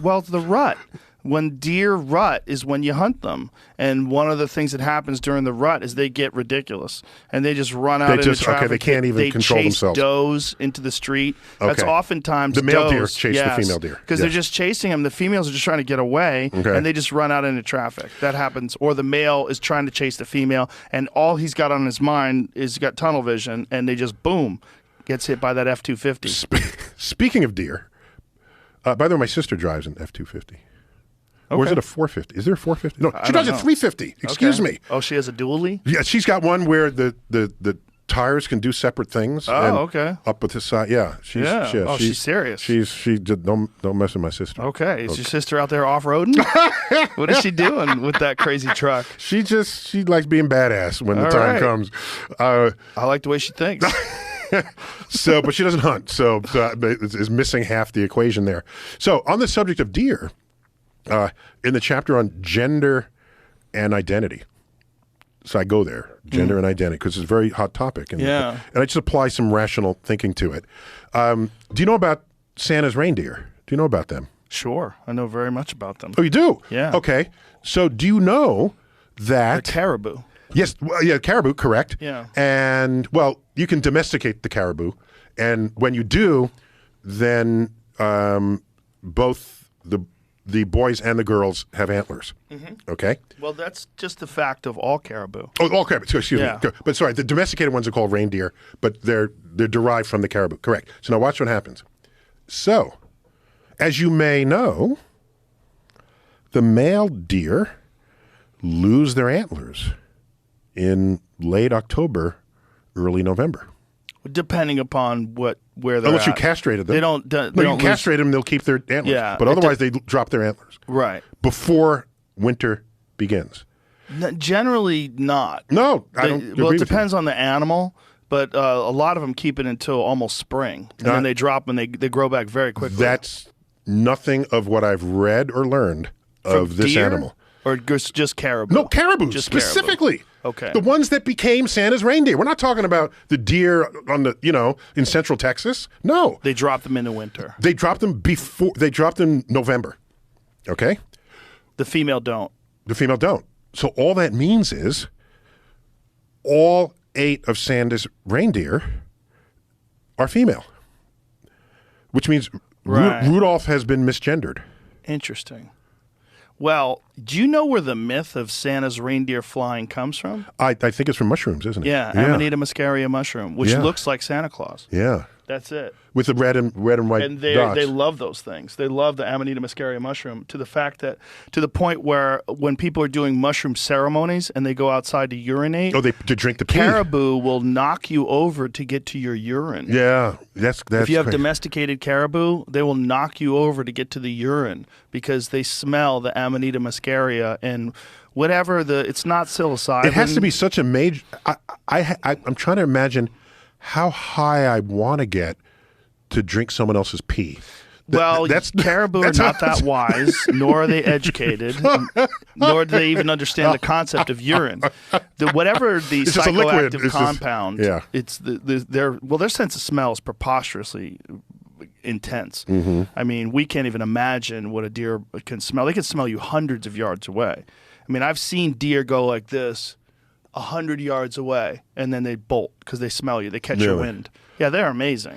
Well, the rut. When deer rut is when you hunt them, and one of the things that happens during the rut is they get ridiculous and they just run out into traffic. Okay, they can't even control themselves. They chase does into the street. Okay. That's oftentimes the male deer does, chase the female deer because they're just chasing them. The females are just trying to get away, and they just run out into traffic. That happens. Or the male is trying to chase the female, and all he's got on his mind is he's got tunnel vision, and they just boom, gets hit by that F-250. Speaking of deer, by the way, my sister drives an F-250. Or is it a 450? Is there a 450? No, she drives a 350. Excuse me. Oh, she has a dually? Yeah, she's got one where the tires can do separate things. Oh, okay. Up at the side, yeah. She's serious. She don't mess with my sister. Okay, is your sister out there off roading? What is she doing with that crazy truck? She likes being badass when the time comes. I like the way she thinks. But she doesn't hunt, so is missing half the equation there. So on the subject of deer. In the chapter on gender and identity. So I go there, gender and identity, because it's a very hot topic. And I just apply some rational thinking to it. Do you know about Santa's reindeer? Do you know about them? Sure. I know very much about them. Oh, you do? Yeah. Okay. So do you know that... They're caribou. Yes. Well, yeah, caribou, correct. Yeah. And, well, you can domesticate the caribou. And when you do, then both the boys and the girls have antlers. Okay? Well, that's just the fact of all caribou. Oh, all caribou. Excuse me. But sorry, the domesticated ones are called reindeer, but they're derived from the caribou. Correct. So now watch what happens. So, as you may know, the male deer lose their antlers in late October, early November. Depending upon where they're Unless you at. castrated them. They don't you castrate them, they'll keep their antlers. Yeah, but otherwise, they drop their antlers. Right. Before winter begins. Generally not. No, I don't. Well, it depends on the animal, but a lot of them keep it until almost spring, and then they drop and they grow back very quickly. That's nothing of what I've read or learned of this deer? animal. Or just caribou? No, caribou, just specifically. Caribou. Okay. The ones that became Santa's reindeer. We're not talking about the deer on the, in central Texas. No. They drop them in the winter. They drop them November. Okay? The female don't. The female don't. So all that means is all 8 of Santa's reindeer are female. Which means Rudolph has been misgendered. Interesting. Well, do you know where the myth of Santa's reindeer flying comes from? I think it's from mushrooms, isn't it? Yeah, Amanita muscaria mushroom, which looks like Santa Claus. Yeah. That's it. With the red and white and dots. They love those things. They love the Amanita muscaria mushroom to the point where when people are doing mushroom ceremonies and they go outside to urinate, to drink the pee. Caribou will knock you over to get to your urine. Yeah, that's if you have crazy. domesticated caribou, they will knock you over to get to the urine because they smell the Amanita muscaria and whatever it's not psilocybin. It has to be such a major. I'm trying to imagine how high I want to get to drink someone else's pee. Caribou are not that wise, nor are they educated, nor do they even understand the concept of urine. Whatever the psychoactive compound, their sense of smell is preposterously intense. I mean, we can't even imagine what a deer can smell. They can smell you hundreds of yards away. I mean, I've seen deer go like this 100 yards away, and then they bolt because they smell you. They catch your wind. Yeah, they're amazing.